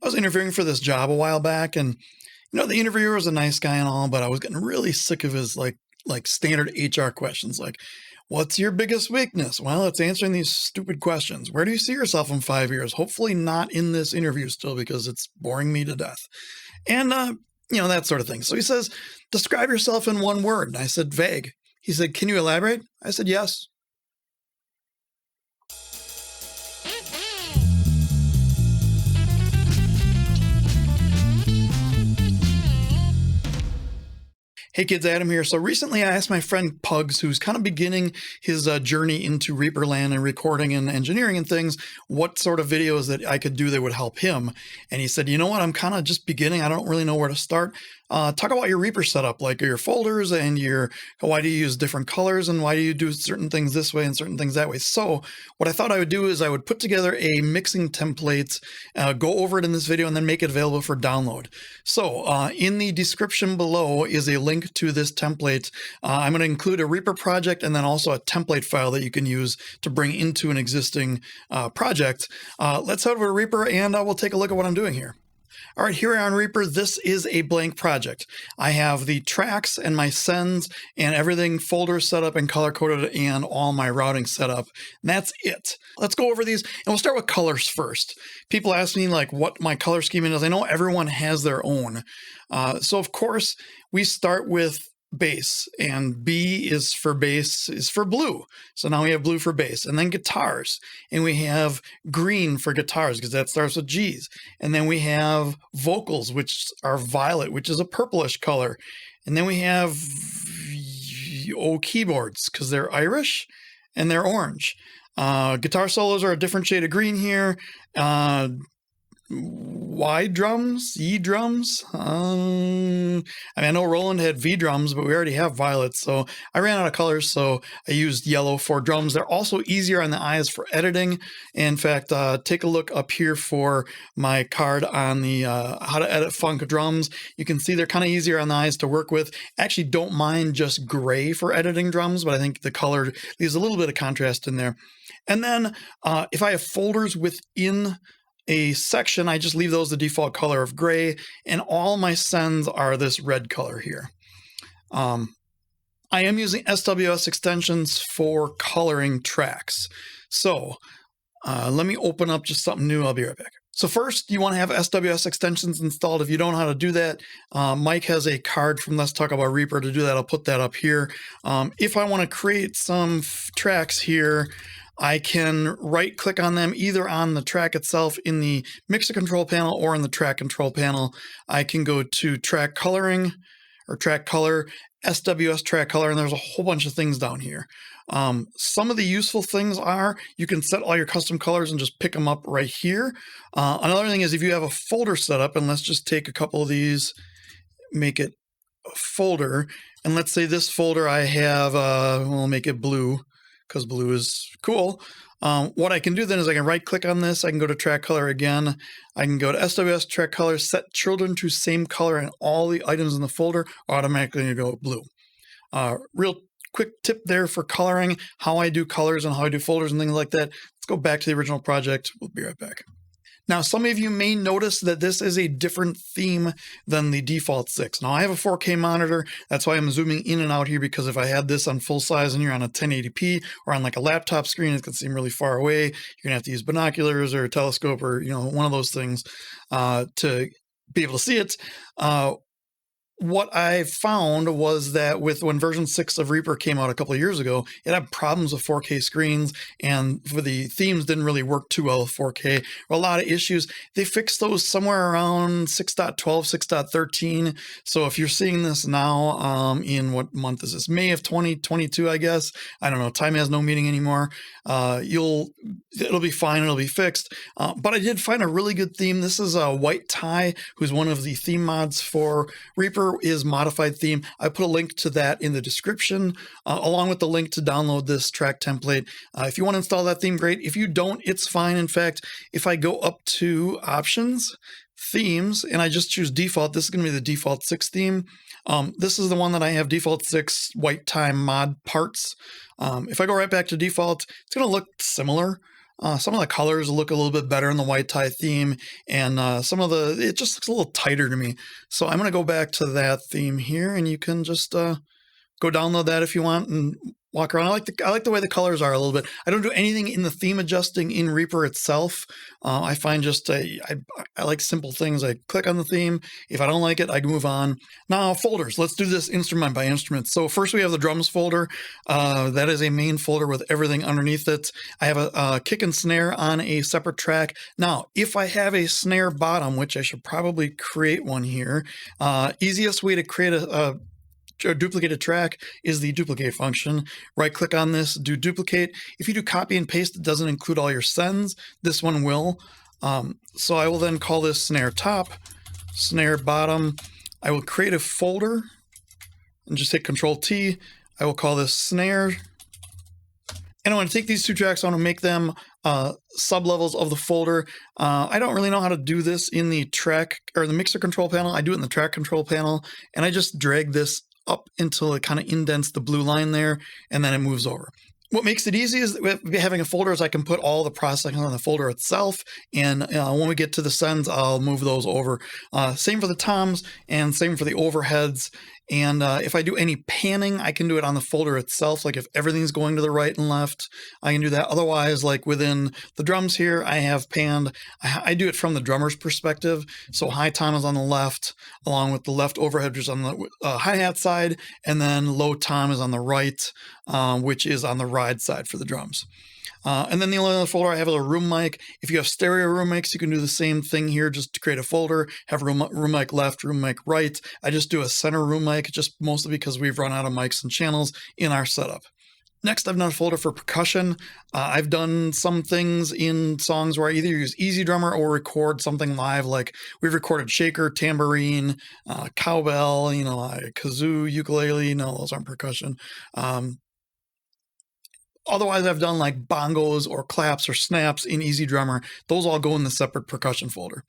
I was interviewing for this job a while back, and the interviewer was a nice guy and all, but I was getting really sick of his like standard HR questions, like, "What's your biggest weakness?" Well, it's answering these stupid questions. "Where do you see yourself in 5 years?" Hopefully not in this interview still, because it's boring me to death. And that sort of thing. So he says, "Describe yourself in one word." And I said, "Vague." He said, "Can you elaborate?" I said, "Yes." Hey kids, Adam here. So recently I asked my friend Pugs, who's kind of beginning his journey into Reaper land and recording and engineering and things, what sort of videos that I could do that would help him. And he said, "You know what, I'm kind of just beginning. I don't really know where to start. Talk about your Reaper setup, like your folders and why do you use different colors and why do you do certain things this way and certain things that way." So what I thought I would do is I would put together a mixing template, go over it in this video, and then make it available for download. So in the description below is a link to this template. I'm going to include a Reaper project and then also a template file that you can use to bring into an existing project. Let's head over to Reaper and we'll take a look at what I'm doing here. All right, here we are on Reaper. This is a blank project. I have the tracks and my sends and everything folder set up and color coded and all my routing set up. And that's it. Let's go over these and we'll start with colors first. People ask me like what my color scheme is. I know everyone has their own. So of course we start with bass, and B is for bass is for blue. So now we have blue for bass, and then guitars, and we have green for guitars because that starts with G's. And then we have vocals, which are violet, which is a purplish color. And then we have keyboards because they're Irish and they're orange. Guitar solos are a different shade of green here. Y drums, E drums. I know Roland had V drums, but we already have violet, so I ran out of colors, so I used yellow for drums. They're also easier on the eyes for editing. In fact, take a look up here for my card on the how to edit funk drums. You can see they're kind of easier on the eyes to work with. Actually, don't mind just gray for editing drums, but I think the color leaves a little bit of contrast in there. And then if I have folders within a section, I just leave those the default color of gray, and all my sends are this red color here. I am using SWS extensions for coloring tracks. So let me open up just something new. I'll be right back. So first, you want to have SWS extensions installed. If you don't know how to do that, Mike has a card from Let's Talk About Reaper to do that. I'll put that up here. If I want to create some tracks here, I can right click on them either on the track itself in the mixer control panel or in the track control panel. I can go to track coloring or track color, SWS track color, and there's a whole bunch of things down here. Some of the useful things are you can set all your custom colors and just pick them up right here. Another thing is if you have a folder set up, and let's just take a couple of these, make it a folder. And let's say this folder I have, we'll make it blue, because blue is cool. What I can do then is I can right click on this. I can go to track color again. I can go to SWS track color, set children to same color, and all the items in the folder automatically go blue. Real quick tip there for coloring, how I do colors and how I do folders and things like that. Let's go back to the original project. We'll be right back. Now, some of you may notice that this is a different theme than the default 6. Now, I have a 4K monitor. That's why I'm zooming in and out here, because if I had this on full size and you're on a 1080p or on like a laptop screen, it could seem really far away. You're going to have to use binoculars or a telescope or, one of those things to be able to see it. What I found was that when version 6 of Reaper came out a couple of years ago, it had problems with 4K screens, and for the themes didn't really work too well with 4K. A lot of issues. They fixed those somewhere around 6.12, 6.13. So if you're seeing this now, in what month is this? May of 2022, I guess. I don't know. Time has no meaning anymore. It'll be fine. It'll be fixed. But I did find a really good theme. This is a White Tie, who's one of the theme mods for Reaper, is modified theme. I put a link to that in the description, along with the link to download this track template. If you want to install that theme, great. If you don't, it's fine. In fact, if I go up to options, themes, and I just choose default, this is going to be the default 6 theme. This is the one that I have, default 6 White Tie mod parts. If I go right back to default, it's going to look similar. Some of the colors look a little bit better in the white tie theme, and it just looks a little tighter to me. So I'm going to go back to that theme here, and you can just go download that if you want and walk around. I like the way the colors are a little bit. I don't do anything in the theme adjusting in Reaper itself. I find I like simple things. I click on the theme. If I don't like it, I move on. Now folders. Let's do this instrument by instrument. So first we have the drums folder. That is a main folder with everything underneath it. I have a kick and snare on a separate track. Now, if I have a snare bottom, which I should probably create one here, easiest way to create a duplicated track is the duplicate function. Right click on this, do duplicate. If you do copy and paste, it doesn't include all your sends. This one will. So I will then call this snare top, snare bottom. I will create a folder and just hit Control T. I will call this snare. And I want to take these two tracks, I want to make them sub-levels of the folder. I don't really know how to do this in the track or the mixer control panel. I do it in the track control panel, and I just drag this up until it kind of indents the blue line there, and then it moves over. What makes it easy is having a folder is I can put all the processing on the folder itself, and when we get to the sends, I'll move those over. Same for the toms, and same for the overheads. And if I do any panning, I can do it on the folder itself. Like if everything's going to the right and left, I can do that. Otherwise, like within the drums here, I have panned. I do it from the drummer's perspective. So high tom is on the left, along with the left overhead, which is on the hi-hat side, and then low tom is on the right, which is on the ride side for the drums. And then the only other folder I have is a room mic. If you have stereo room mics, you can do the same thing here, just to create a folder, have room mic left, room mic right. I just do a center room mic, just mostly because we've run out of mics and channels in our setup. Next, I've done a folder for percussion. I've done some things in songs where I either use Easy Drummer or record something live, like we've recorded shaker, tambourine, cowbell, kazoo, ukulele. No, those aren't percussion. Otherwise, I've done like bongos or claps or snaps in Easy Drummer. Those all go in the separate percussion folder.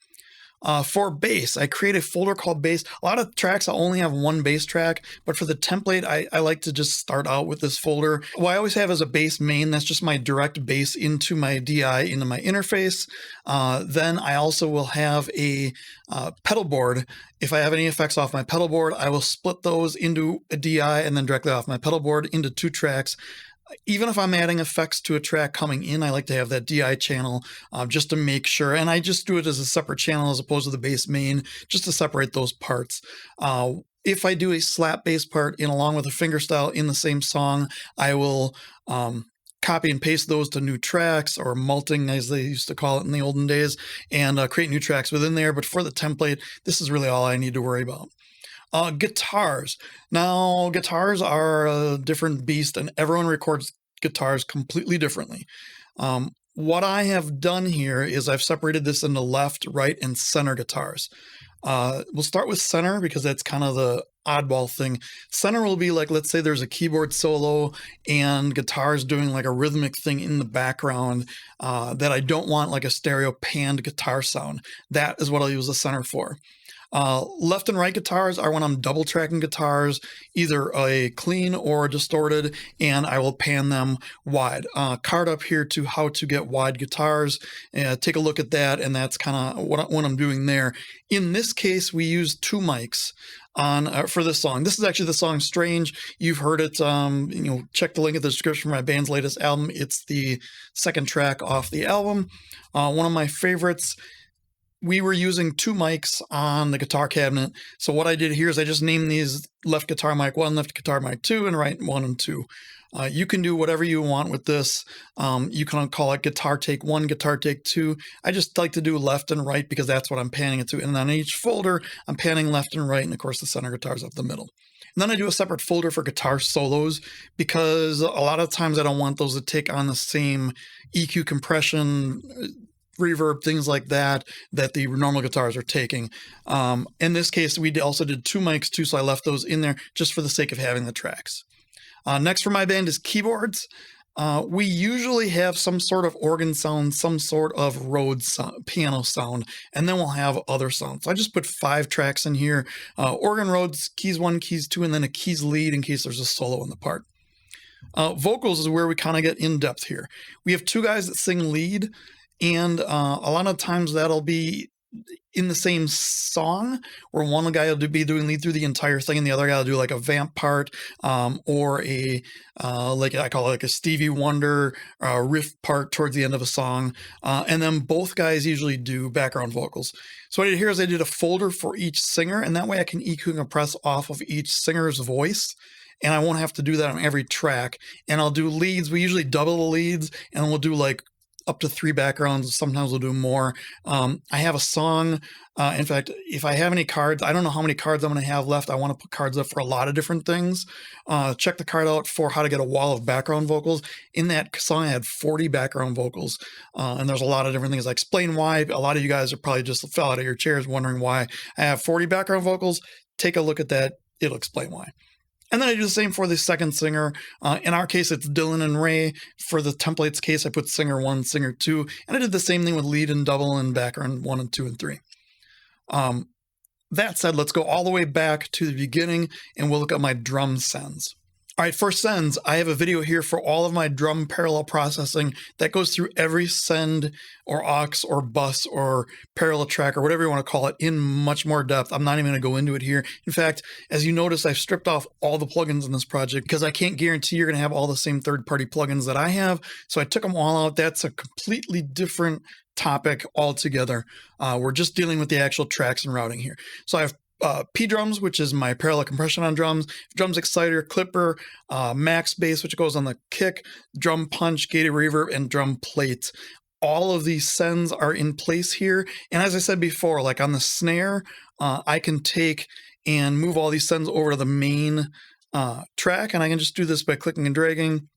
For bass, I create a folder called bass. A lot of tracks, I only have one bass track, but for the template, I like to just start out with this folder. What I always have is a bass main. That's just my direct bass into my DI, into my interface. Then I also will have a pedal board. If I have any effects off my pedal board, I will split those into a DI and then directly off my pedal board into two tracks. Even if I'm adding effects to a track coming in, I like to have that DI channel just to make sure. And I just do it as a separate channel as opposed to the bass main, just to separate those parts. If I do a slap bass part in along with a fingerstyle in the same song, I will copy and paste those to new tracks, or multing as they used to call it in the olden days, and create new tracks within there. But for the template, this is really all I need to worry about. Guitars. Now, guitars are a different beast, and everyone records guitars completely differently. What I have done here is I've separated this into left, right, and center guitars. We'll start with center because that's kind of the oddball thing. Center will be like, let's say there's a keyboard solo and guitars doing like a rhythmic thing in the background that I don't want like a stereo panned guitar sound. That is what I'll use the center for. Left and right guitars are when I'm double tracking guitars, either a clean or distorted, and I will pan them wide. Card up here to how to get wide guitars. Take a look at that, and that's kind of what I'm doing there. In this case, we use two mics on for this song. This is actually the song Strange. You've heard it. Check the link in the description for my band's latest album. It's the second track off the album. One of my favorites. We were using two mics on the guitar cabinet. So what I did here is I just named these left guitar mic 1, left guitar mic 2, and right 1 and 2. You can do whatever you want with this. You can call it guitar take 1, guitar take 2. I just like to do left and right because that's what I'm panning it to. And on each folder, I'm panning left and right. And of course, the center guitar is up the middle. And then I do a separate folder for guitar solos because a lot of times I don't want those to take on the same EQ compression, reverb, things like that the normal guitars are taking. In this case, we also did two mics too, so I left those in there just for the sake of having the tracks. Next for my band is keyboards. We usually have some sort of organ sound, some sort of Rhodes sound, piano sound, and then we'll have other sounds. So I just put 5 tracks in here. Organ, Rhodes, keys 1, keys 2, and then a keys lead in case there's a solo in the part. Vocals is where we kind of get in depth here. We have two guys that sing lead, and a lot of times that'll be in the same song, where one guy will be doing lead through the entire thing, and the other guy will do like a vamp part, or a like I call it like a Stevie Wonder riff part towards the end of a song, and then both guys usually do background vocals. So what I did here is I did a folder for each singer, and that way I can EQ and compress off of each singer's voice. And I won't have to do that on every track. And I'll do leads. We usually double the leads, and we'll do like up to 3 backgrounds. Sometimes we'll do more. I have a song. In fact, if I have any cards, I don't know how many cards I'm going to have left. I want to put cards up for a lot of different things. Check the card out for how to get a wall of background vocals. In that song, I had 40 background vocals. And there's a lot of different things. I explain why. A lot of you guys are probably just fell out of your chairs wondering why I have 40 background vocals. Take a look at that. It'll explain why. And then I do the same for the second singer. In our case, it's Dylan and Ray. For the templates case, I put singer 1, singer 2. And I did the same thing with lead and double and background 1 and 2 and 3. That said, let's go all the way back to the beginning, and we'll look at my drum sends. All right, for sends, I have a video here for all of my drum parallel processing that goes through every send or aux or bus or parallel track or whatever you want to call it in much more depth. I'm not even going to go into it here. In fact, as you notice, I've stripped off all the plugins in this project because I can't guarantee you're going to have all the same third-party plugins that I have. So I took them all out. That's a completely different topic altogether. We're just dealing with the actual tracks and routing here. So I have P drums, which is my parallel compression on drums, drums exciter, clipper, max bass, which goes on the kick, drum punch, gated reverb, and drum plate. All of these sends are in place here. And as I said before, like on the snare, I can take and move all these sends over to the main track, and I can just do this by clicking and dragging.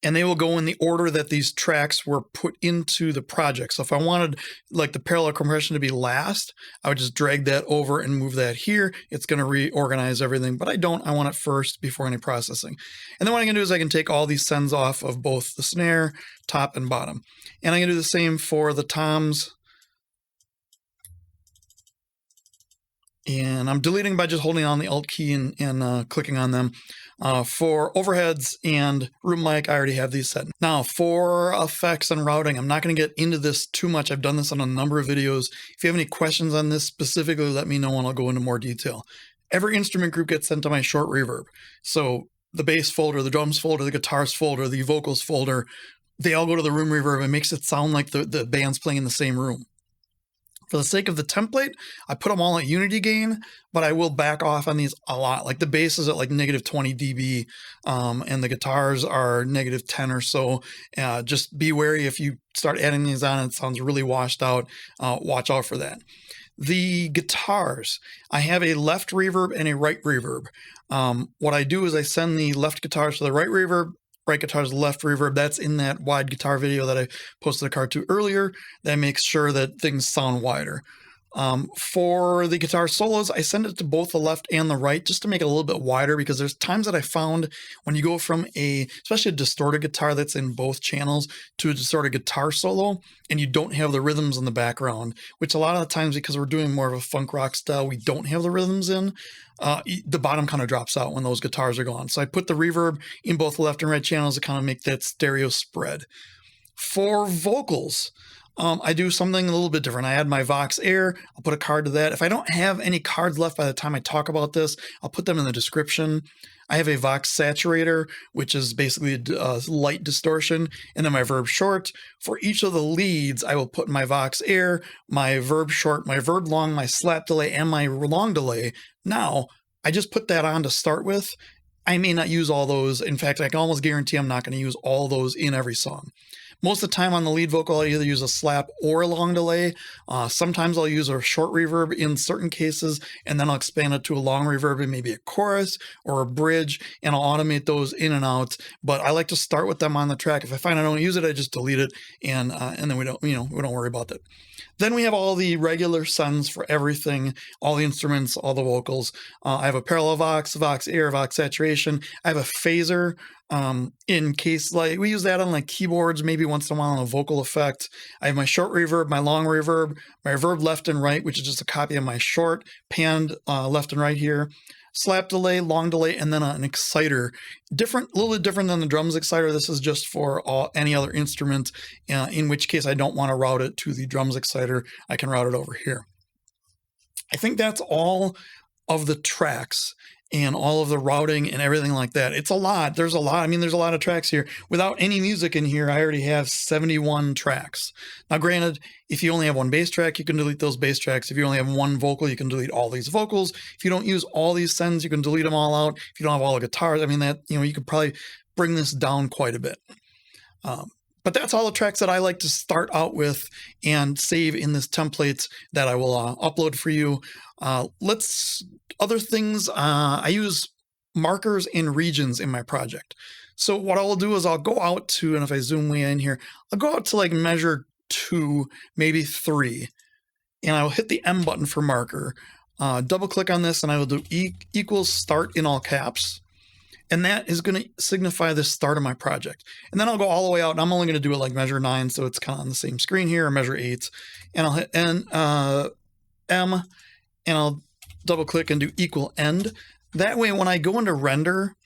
And they will go in the order that these tracks were put into the project. So if I wanted like the parallel compression to be last, I would just drag that over and move that here. It's going to reorganize everything, but I don't. I want it first before any processing. And then what I can do is I can take all these sends off of both the snare, top, and bottom. And I can do the same for the toms. And I'm deleting by just holding on the Alt key and clicking on them. For overheads and room mic, I already have these set. Now, for effects and routing, I'm not going to get into this too much. I've done this on a number of videos. If you have any questions on this specifically, let me know and I'll go into more detail. Every instrument group gets sent to my short reverb. So the bass folder, the drums folder, the guitars folder, the vocals folder, they all go to the room reverb. It makes it sound like the band's playing in the same room. For the sake of the template, I put them all at unity gain, but I will back off on these a lot. Like the bass is at like negative 20 dB, and the guitars are negative 10 or so. Just be wary if you start adding these on and it sounds really washed out. Watch out for that. The guitars, I have a left reverb and a right reverb. What I do is I send the left guitars to the right reverb, right guitar's left reverb. That's in that wide guitar video that I posted a card to earlier. That makes sure that things sound wider. For the guitar solos, I send it to both the left and the right just to make it a little bit wider, because there's times that I found when you go from especially a distorted guitar that's in both channels to a distorted guitar solo, and you don't have the rhythms in the background, which a lot of the times, because we're doing more of a funk rock style, we don't have the rhythms in, the bottom kind of drops out when those guitars are gone. So I put the reverb in both the left and right channels to kind of make that stereo spread. For vocals, I do something a little bit different. I add my Vox Air. I'll put a card to that. If I don't have any cards left by the time I talk about this, I'll put them in the description. I have a Vox Saturator, which is basically a light distortion, and then my Verb Short. For each of the leads, I will put my Vox Air, my Verb Short, my Verb Long, my Slap Delay, and my Long Delay. Now, I just put that on to start with. I may not use all those. In fact, I can almost guarantee I'm not going to use all those in every song. Most of the time on the lead vocal, I'll either use a slap or a long delay. Sometimes I'll use a short reverb in certain cases, and then I'll expand it to a long reverb and maybe a chorus or a bridge, and I'll automate those in and out. But I like to start with them on the track. If I find I don't use it, I just delete it, and then we don't worry about it. Then we have all the regular sends for everything, all the instruments, all the vocals. I have a parallel Vox, Vox Air, Vox Saturation. I have a phaser in case, like, we use that on like keyboards, maybe once in a while on a vocal effect. I have my short reverb, my long reverb, my reverb left and right, which is just a copy of my short, panned left and right here. slap delay, long delay, and then an exciter. A little bit different than the drums exciter. This is just for any other instrument, in which case I don't want to route it to the drums exciter. I can route it over here. I think that's all of the tracks and all of the routing and everything like that. It's a lot. There's a lot. I mean, there's a lot of tracks here. Without any music in here, I already have 71 tracks. Now, granted, if you only have one bass track, you can delete those bass tracks. If you only have one vocal, you can delete all these vocals. If you don't use all these sends, you can delete them all out. If you don't have all the guitars, I mean, that, you know, you could probably bring this down quite a bit. But that's all the tracks that I like to start out with and save in this template that I will upload for you. Other things, I use markers and regions in my project. So what I will do is I'll go out to, and if I zoom way in here, I'll go out to like measure 2, maybe 3, and I will hit the M button for marker. Double click on this and I will do equals start in all caps. And that is going to signify the start of my project. And then I'll go all the way out, and I'm only going to do it like measure 9, so it's kind of on the same screen here, or measure 8. And I'll hit M, and I'll double click and do equal end. That way, when I go into render,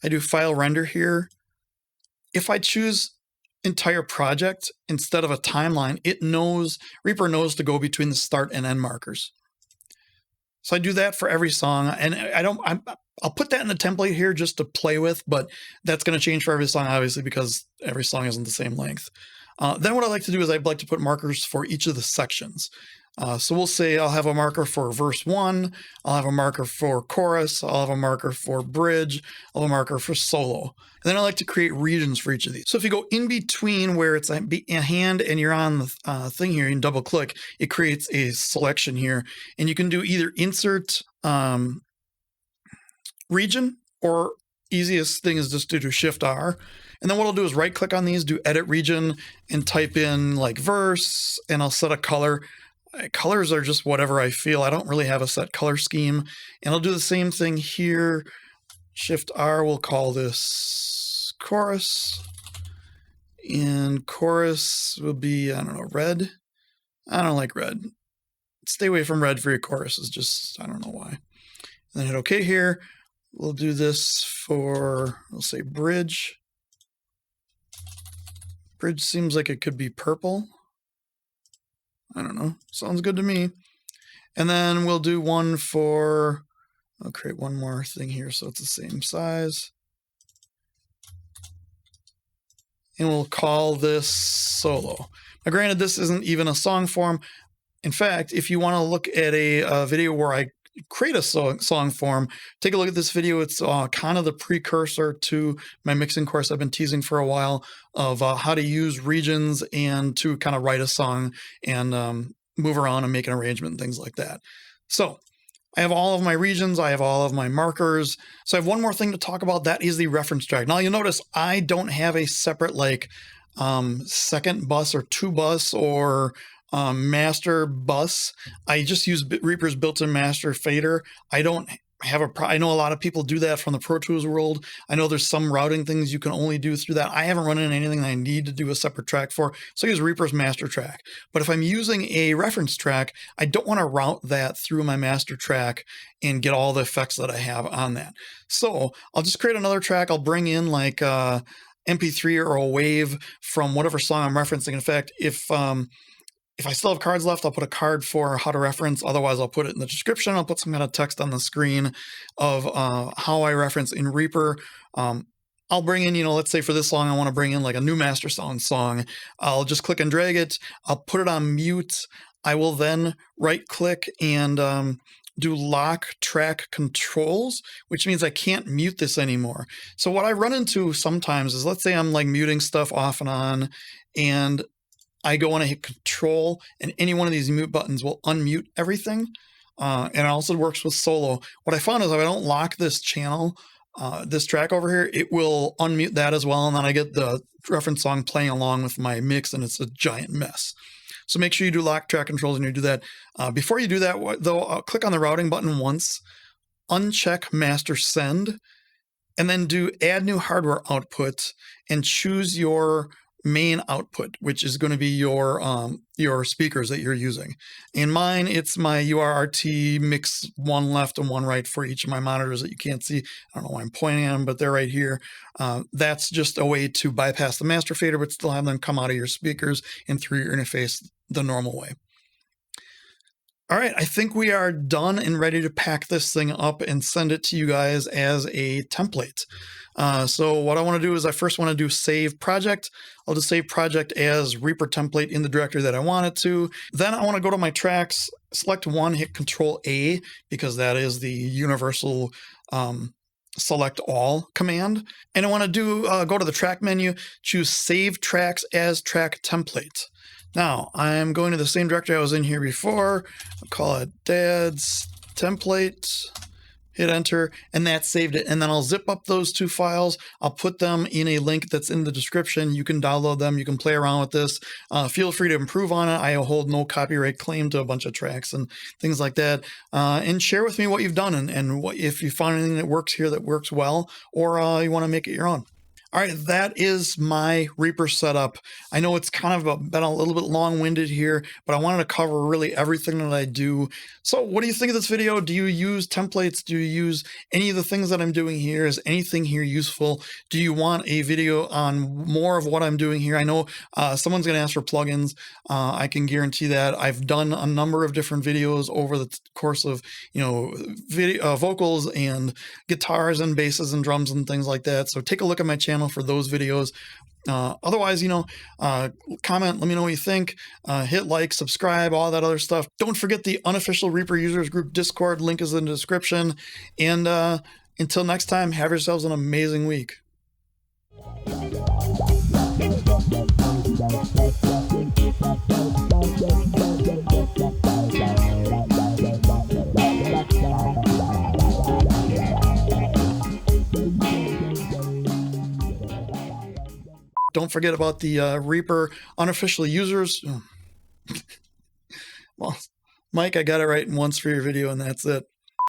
I do file render here. If I choose entire project instead of a timeline, Reaper knows to go between the start and end markers. So I do that for every song, and I'll put that in the template here just to play with, but that's going to change for every song, obviously, because every song isn't the same length. Then what I like to do is I'd like to put markers for each of the sections. So we'll say I'll have a marker for verse 1, I'll have a marker for chorus, I'll have a marker for bridge, I'll have a marker for solo. And then I like to create regions for each of these. So if you go in between where it's a hand and you're on the thing here, you can double click, it creates a selection here. And you can do either insert region, or easiest thing is just to do Shift R. And then what I'll do is right click on these, do edit region, and type in like verse, and I'll set a color. Colors are just whatever I feel. I don't really have a set color scheme. And I'll do the same thing here. Shift R, we'll call this chorus. And chorus will be, I don't know, red. I don't like red. Stay away from red for your choruses, just, I don't know why. And then hit OK here. We'll do this for, we'll say bridge. Bridge seems like it could be purple. I don't know. Sounds good to me. And then we'll do one for, I'll create one more thing here so it's the same size. And we'll call this solo. Now, granted, this isn't even a song form. In fact, if you want to look at a video where I create a song form, take a look at this video. It's kind of the precursor to my mixing course I've been teasing for a while of how to use regions and to kind of write a song and move around and make an arrangement and things like that. So I have all of my regions. I have all of my markers. So I have one more thing to talk about. That is the reference track. Now you'll notice I don't have a separate like second bus or 2 bus or master bus. I just use Reaper's built-in master fader. I don't have I know a lot of people do that from the Pro Tools world. I know there's some routing things you can only do through that. I haven't run into anything that I need to do a separate track for, so I use Reaper's master track. But if I'm using a reference track, I don't want to route that through my master track and get all the effects that I have on that. So I'll just create another track. I'll bring in like MP3 or a wave from whatever song I'm referencing. In fact, if I still have cards left, I'll put a card for how to reference. Otherwise, I'll put it in the description. I'll put some kind of text on the screen of how I reference in Reaper. I'll bring in, let's say for this song, I want to bring in like a new master sound song. I'll just click and drag it. I'll put it on mute. I will then right click and do lock track controls, which means I can't mute this anymore. So what I run into sometimes is, let's say I'm like muting stuff off and on, and I go and I hit control, and any one of these mute buttons will unmute everything. And it also works with solo. What I found is if I don't lock this channel, this track over here, it will unmute that as well. And then I get the reference song playing along with my mix, and it's a giant mess. So make sure you do lock track controls and you do that. Before you do that, though, I'll click on the routing button once, uncheck master send, and then do add new hardware output and choose your main output, which is going to be your speakers that you're using. In mine, it's my URRT mix, one left and one right for each of my monitors that you can't see. I don't know why I'm pointing at them, but they're right here. That's just a way to bypass the master fader, but still have them come out of your speakers and through your interface the normal way. All right, I think we are done and ready to pack this thing up and send it to you guys as a template. So what I want to do is I first want to do save project. I'll just save project as Reaper template in the directory that I want it to. Then I want to go to my tracks, select one, hit Control A, because that is the universal select all command. And I want to do go to the track menu, choose save tracks as track template. Now I'm going to the same directory I was in here before. I'll call it dad's template, hit enter, and that saved it. And then I'll zip up those two files. I'll put them in a link that's in the description. You can download them. You can play around with this. Feel free to improve on it. I hold no copyright claim to a bunch of tracks and things like that. And share with me what you've done and what, if you find anything that works here that works well, or you want to make it your own. All right, that is my Reaper setup. I know it's kind of been a little bit long-winded here, but I wanted to cover really everything that I do. So what do you think of this video? Do you use templates? Do you use any of the things that I'm doing here? Is anything here useful? Do you want a video on more of what I'm doing here? I know someone's going to ask for plugins. I can guarantee that. I've done a number of different videos over the course of, vocals and guitars and basses and drums and things like that. So take a look at my channel for those videos. Otherwise, comment, let me know what you think, hit like, subscribe, all that other stuff. Don't forget the unofficial Reaper users group Discord, link is in the description. And until next time, have yourselves an amazing week. Don't forget about the Reaper unofficial users. Well, Mike, I got it right once for your video, and that's it.